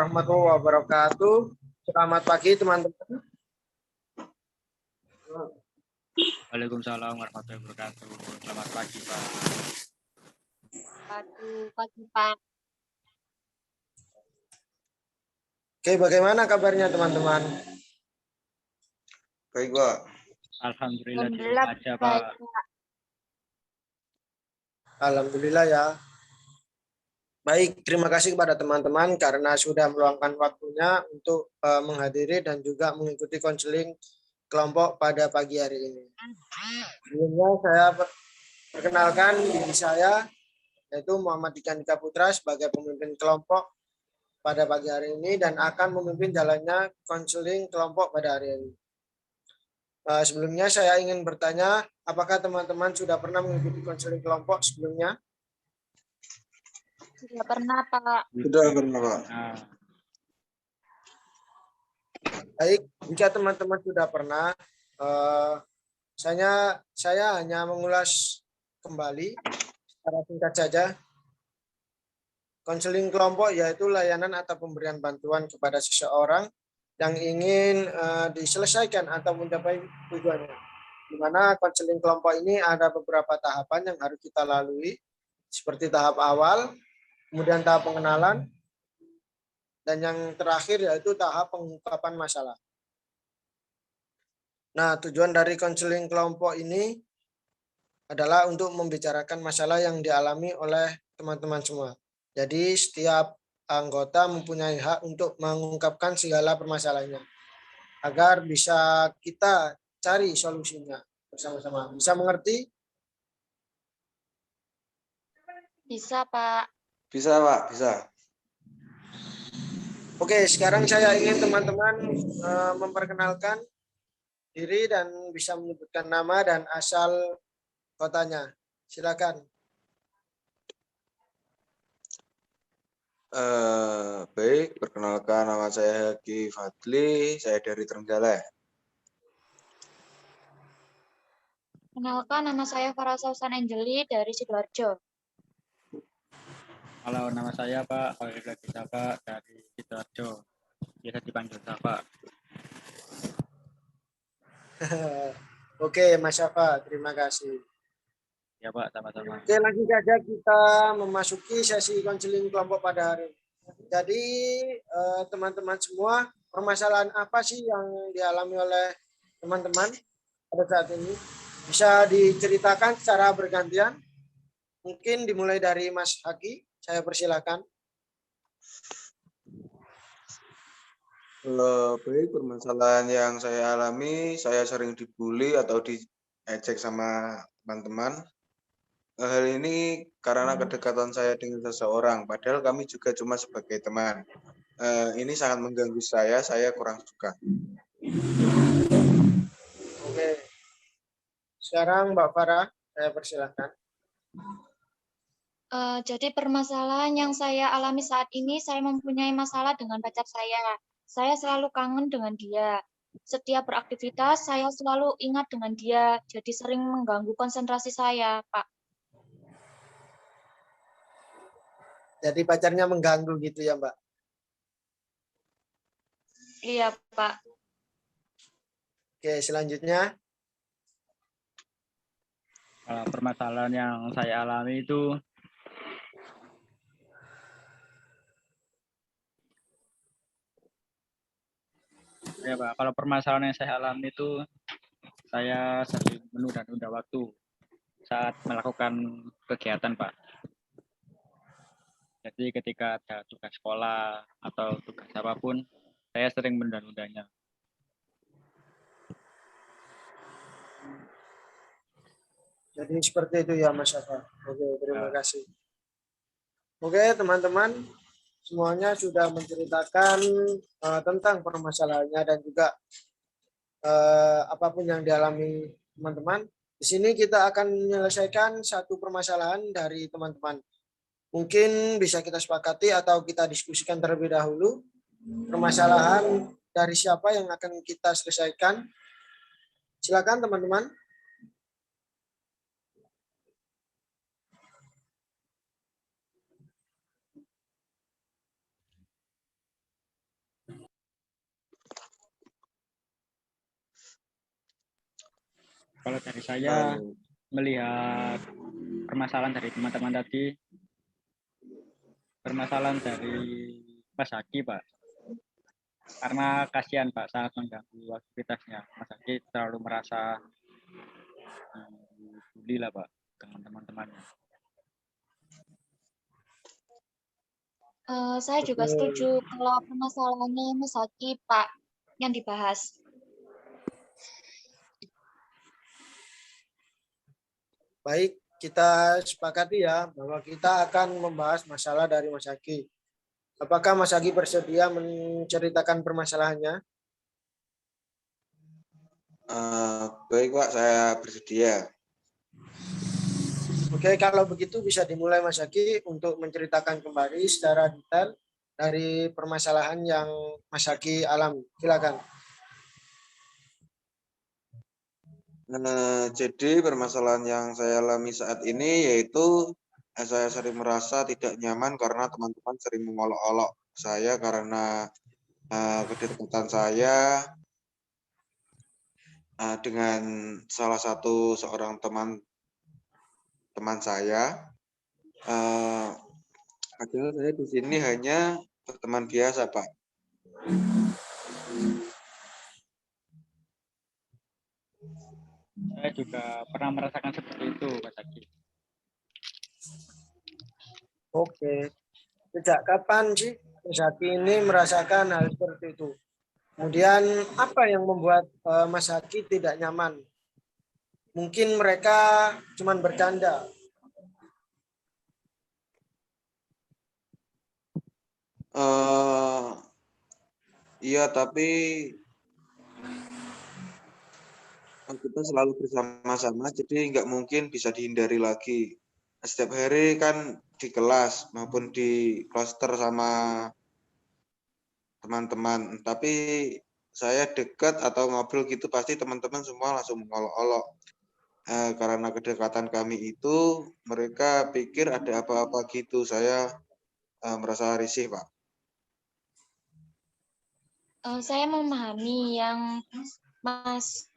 warahmatullahi wabarakatuh. Selamat pagi teman-teman. Waalaikumsalam warahmatullahi wabarakatuh. Selamat pagi, Pak. Pagi, Pak. Oke, bagaimana kabarnya teman-teman? Baik, Pak. Alhamdulillah di rumah aja, Pak. Alhamdulillah ya. Baik, terima kasih kepada teman-teman karena sudah meluangkan waktunya untuk menghadiri dan juga mengikuti konseling kelompok pada pagi hari ini. Sebelumnya saya perkenalkan diri saya, yaitu Muhammad Dika Andika Putra sebagai pemimpin kelompok pada pagi hari ini dan akan memimpin jalannya konseling kelompok pada hari ini. Sebelumnya saya ingin bertanya, apakah teman-teman sudah pernah mengikuti konseling kelompok sebelumnya? Sudah pernah, Pak. Sudah pernah, Pak. Nah, Baik, jika teman-teman sudah pernah, saya hanya mengulas kembali secara singkat saja. Konseling kelompok yaitu layanan atau pemberian bantuan kepada seseorang yang ingin diselesaikan atau mencapai tujuannya. Di mana konseling kelompok ini ada beberapa tahapan yang harus kita lalui, seperti tahap awal, kemudian tahap pengenalan, dan yang terakhir yaitu tahap pengungkapan masalah. Nah, tujuan dari konseling kelompok ini adalah untuk membicarakan masalah yang dialami oleh teman-teman semua. Jadi setiap anggota mempunyai hak untuk mengungkapkan segala permasalahannya agar bisa kita cari solusinya bersama-sama. Bisa mengerti? Bisa, Pak. Bisa, Pak. Bisa. Oke, sekarang saya ingin teman-teman memperkenalkan diri dan bisa menyebutkan nama dan asal kotanya. Silakan. Baik, perkenalkan nama saya Haki Fadli, saya dari Trenggalek. Kenalkan, nama saya Farah Sausan Angeli dari Sidoarjo. kalau nama saya Pak Khalil Pak dari Sidoarjo. Biasa dipanggil Pak. Oke, Mas Syafa, terima kasih. Ya, Pak, sama-sama. Oke, langsung saja kita memasuki sesi konseling kelompok pada hari ini. Jadi, teman-teman semua, permasalahan apa sih yang dialami oleh teman-teman pada saat ini? Bisa diceritakan secara bergantian? Mungkin dimulai dari Mas Haki, saya persilakan. Baik, permasalahan yang saya alami, saya sering dibully atau diejek sama teman-teman. Hal ini karena kedekatan saya dengan seseorang, padahal kami juga cuma sebagai teman. Ini sangat mengganggu saya kurang suka. Oke. Sekarang Mbak Farah, saya persilakan. Jadi permasalahan yang saya alami saat ini, saya mempunyai masalah dengan pacar saya. Saya selalu kangen dengan dia. Setiap beraktivitas, saya selalu ingat dengan dia. Jadi sering mengganggu konsentrasi saya, Pak. Jadi pacarnya mengganggu gitu ya, Mbak? Iya, Pak. Oke, selanjutnya. Permasalahan yang saya alami itu ya, Pak. Kalau permasalahan yang saya alami itu saya sering menunda-nunda waktu saat melakukan kegiatan, Pak. Jadi ketika ada tugas sekolah atau tugas apapun, saya sering menunda-nundanya. Jadi seperti itu ya Mas Syafa. Oke, terima kasih. Oke, teman-teman, semuanya sudah menceritakan tentang permasalahannya dan juga apapun yang dialami teman-teman. Di sini kita akan menyelesaikan satu permasalahan dari teman-teman. Mungkin bisa kita sepakati atau kita diskusikan terlebih dahulu permasalahan dari siapa yang akan kita selesaikan. Silakan teman-teman. Kalau dari saya melihat permasalahan dari teman-teman tadi, permasalahan dari Mas Haki, Pak. Karena kasihan, Pak, sangat mengganggu aktivitasnya. Mas Haki terlalu merasa dibully lah, Pak, dengan teman-temannya. Saya juga setuju kalau permasalahannya Mas Haki, Pak, yang dibahas. Baik, kita sepakati ya bahwa kita akan membahas masalah dari Mas Haki. Apakah Mas Haki bersedia menceritakan permasalahannya? Baik Pak, saya bersedia. Oke, kalau begitu bisa dimulai Mas Haki untuk menceritakan kembali secara detail dari permasalahan yang Mas Haki alami. Silakan. Jadi permasalahan yang saya alami saat ini yaitu saya sering merasa tidak nyaman karena teman-teman sering mengolok-olok saya karena kedekatan saya dengan salah satu seorang teman saya. Padahal saya di sini hanya berteman biasa, Pak. Saya juga pernah merasakan seperti itu, Mas Haki. Oke. Sejak kapan sih Mas Haki ini merasakan hal seperti itu? Kemudian apa yang membuat Mas Haki tidak nyaman? Mungkin mereka cuma bercanda. Iya, tapi kita selalu bersama-sama, jadi nggak mungkin bisa dihindari lagi. Setiap hari kan di kelas maupun di klaster sama teman-teman. Tapi saya dekat atau ngobrol gitu pasti teman-teman semua langsung mengolok-olok. Karena kedekatan kami itu, mereka pikir ada apa-apa gitu. Saya merasa risih, Pak. Saya memahami yang Mas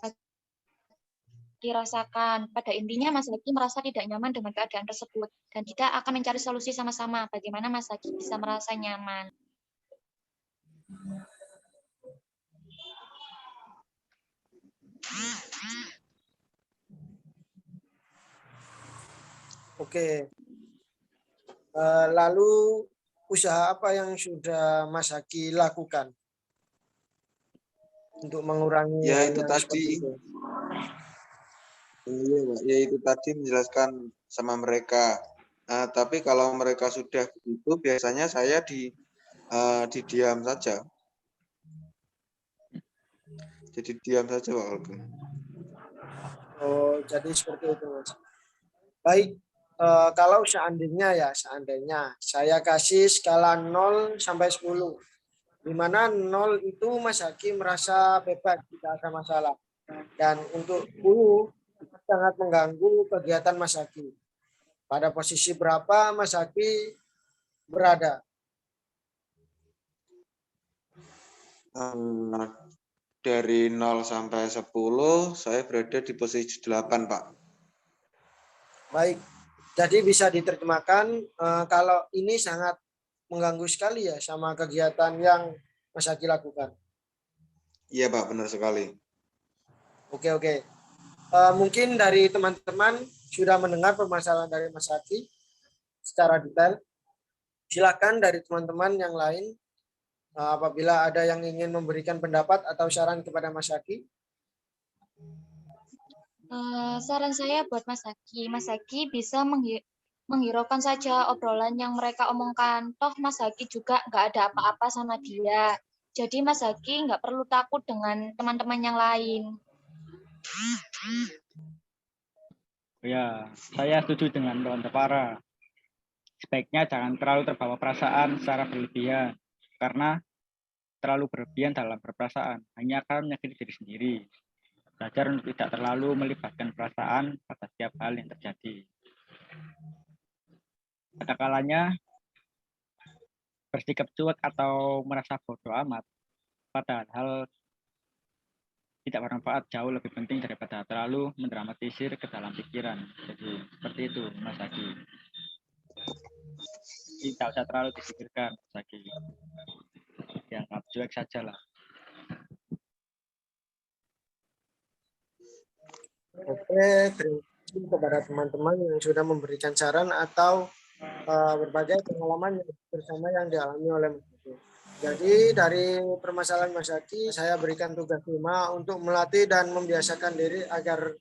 Haki rasakan. Pada intinya Mas Haki merasa tidak nyaman dengan keadaan tersebut. Dan kita akan mencari solusi sama-sama. Bagaimana Mas Haki bisa merasa nyaman. Oke. Lalu usaha apa yang sudah Mas Haki lakukan untuk mengurangi Ya hal itu yang seperti tadi, itu? iya, Pak. Ya itu tadi menjelaskan sama mereka. Tapi kalau mereka sudah begitu, biasanya saya didiam saja. Jadi diam saja, Pak Algun. Oh, jadi seperti itu, Mas. Baik, kalau seandainya saya kasih skala 0 sampai 10, di mana 0 itu Mas Haki merasa bebas, tidak ada masalah. Dan untuk 10 itu sangat mengganggu kegiatan Mas Haki. Pada posisi berapa Mas Haki berada? Dari 0 sampai 10, saya berada di posisi 8, Pak. Baik, jadi bisa diterjemahkan kalau ini sangat mengganggu sekali ya sama kegiatan yang Mas Haki lakukan. Iya, Pak, benar sekali. Oke. Mungkin dari teman-teman sudah mendengar permasalahan dari Mas Haki secara detail. Silakan dari teman-teman yang lain apabila ada yang ingin memberikan pendapat atau saran kepada Mas Haki. Saran saya buat Mas Haki bisa menghiraukan saja obrolan yang mereka omongkan. Toh Mas Haki juga nggak ada apa-apa sama dia. Jadi Mas Haki nggak perlu takut dengan teman-teman yang lain. Ya, saya setuju dengan Tuan Tepara. Sebaiknya jangan terlalu terbawa perasaan secara berlebihan, karena terlalu berlebihan dalam berperasaan hanya akan menyakiti diri sendiri. Belajar untuk tidak terlalu melibatkan perasaan pada setiap hal yang terjadi. Ada kalanya bersikap cuek atau merasa bodoh amat pada hal tidak bermanfaat jauh lebih penting daripada terlalu mendramatisir ke dalam pikiran. Jadi seperti itu Mas Aki. Tidak usah terlalu dipikirkan Mas Aki. Dianggap cuek saja lah. Oke, terima kasih kepada teman-teman yang sudah memberikan saran atau berbagai pengalaman bersama yang dialami oleh Mas Aki. Jadi dari permasalahan Mas Aki, saya berikan tugas 5 untuk melatih dan membiasakan diri agar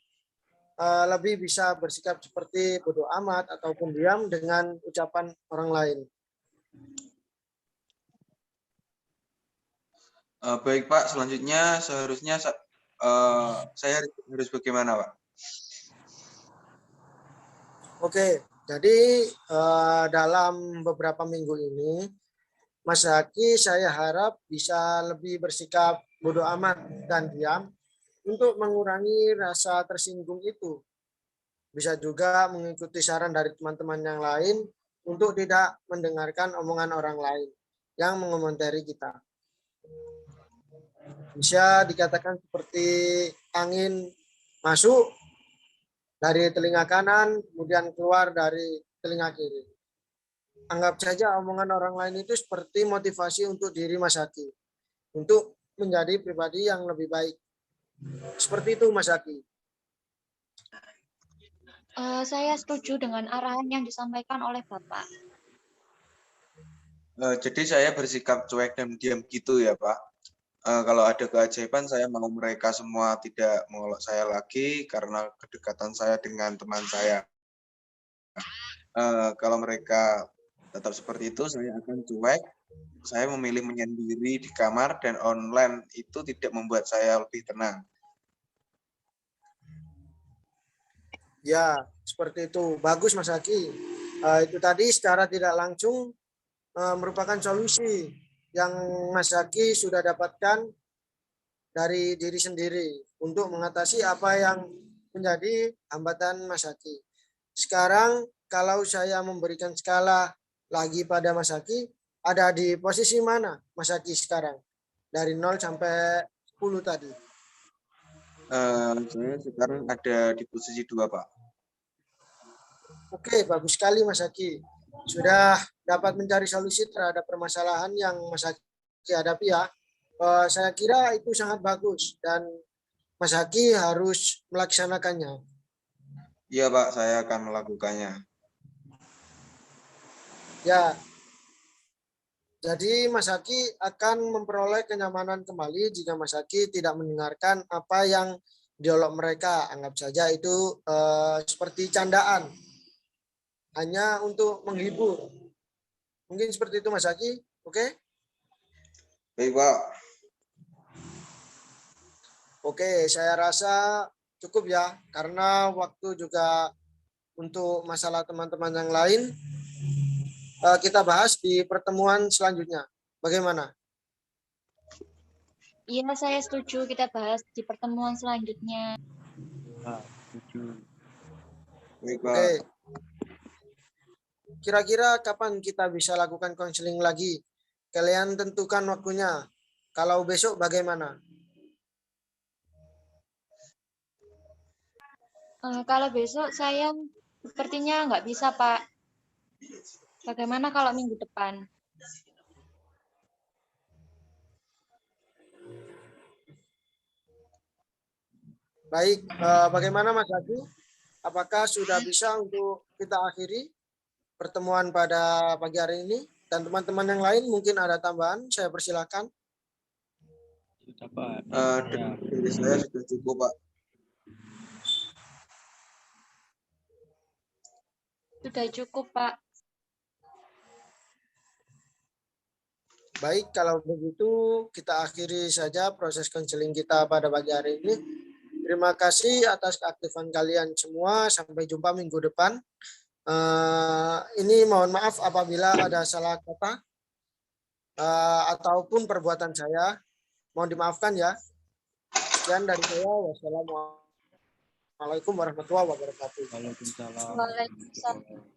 lebih bisa bersikap seperti bodo amat ataupun diam dengan ucapan orang lain. Baik Pak, selanjutnya seharusnya saya harus bagaimana Pak? Oke, jadi dalam beberapa minggu ini, Mas Zaki saya harap bisa lebih bersikap bodo amat dan diam untuk mengurangi rasa tersinggung itu. Bisa juga mengikuti saran dari teman-teman yang lain untuk tidak mendengarkan omongan orang lain yang mengomentari kita. Bisa dikatakan seperti angin masuk dari telinga kanan, kemudian keluar dari telinga kiri. Anggap saja omongan orang lain itu seperti motivasi untuk diri Mas Haki, untuk menjadi pribadi yang lebih baik. Seperti itu Mas Haki. Saya setuju dengan arahan yang disampaikan oleh Bapak. Jadi saya bersikap cuek dan diam gitu ya Pak. Kalau ada keajaiban saya mau mereka semua tidak mengolok saya lagi karena kedekatan saya dengan teman saya. Kalau mereka tetap seperti itu, saya akan cuek. Saya memilih menyendiri di kamar dan online itu tidak membuat saya lebih tenang. Ya, seperti itu. Bagus Mas Haki. Itu tadi secara tidak langsung merupakan solusi yang Mas Haki sudah dapatkan dari diri sendiri untuk mengatasi apa yang menjadi hambatan Mas Haki. Sekarang kalau saya memberikan skala lagi pada Mas Haki, ada di posisi mana Mas Haki sekarang? Dari 0 sampai 10 tadi. Saya sekarang ada di posisi 2 Pak. Oke, bagus sekali Mas Haki. Sudah dapat mencari solusi terhadap permasalahan yang Mas Haki hadapi ya. Saya kira itu sangat bagus dan Mas Haki harus melaksanakannya. Iya Pak, saya akan melakukannya. Ya, jadi Mas Haki akan memperoleh kenyamanan kembali jika Mas Haki tidak mendengarkan apa yang dialog mereka. Anggap saja itu seperti candaan. Hanya untuk menghibur. Mungkin seperti itu Mas Haki, oke? Baik Pak. Oke, saya rasa cukup ya, karena waktu juga untuk masalah teman-teman yang lain kita bahas di pertemuan selanjutnya. Bagaimana? Iya, saya setuju. Kita bahas di pertemuan selanjutnya. Setuju. Baik Pak. Oke. Kira-kira kapan kita bisa lakukan konseling lagi? Kalian tentukan waktunya. Kalau besok bagaimana? Kalau besok saya sepertinya nggak bisa, Pak. Bagaimana kalau minggu depan? Baik, bagaimana Mas Hadi? Apakah sudah bisa untuk kita akhiri pertemuan pada pagi hari ini? Dan teman-teman yang lain mungkin ada tambahan, saya persilakan. Sudah Pak. Dari saya sudah cukup Pak. Sudah cukup, Pak. Baik, kalau begitu kita akhiri saja proses konseling kita pada pagi hari ini. Terima kasih atas keaktifan kalian semua. Sampai jumpa minggu depan. Ini mohon maaf apabila ada salah kata ataupun perbuatan saya. Mohon dimaafkan ya. Sekian dari saya. Wassalamualaikum warahmatullahi wabarakatuh. Waalaikumsalam. Waalaikumsalam.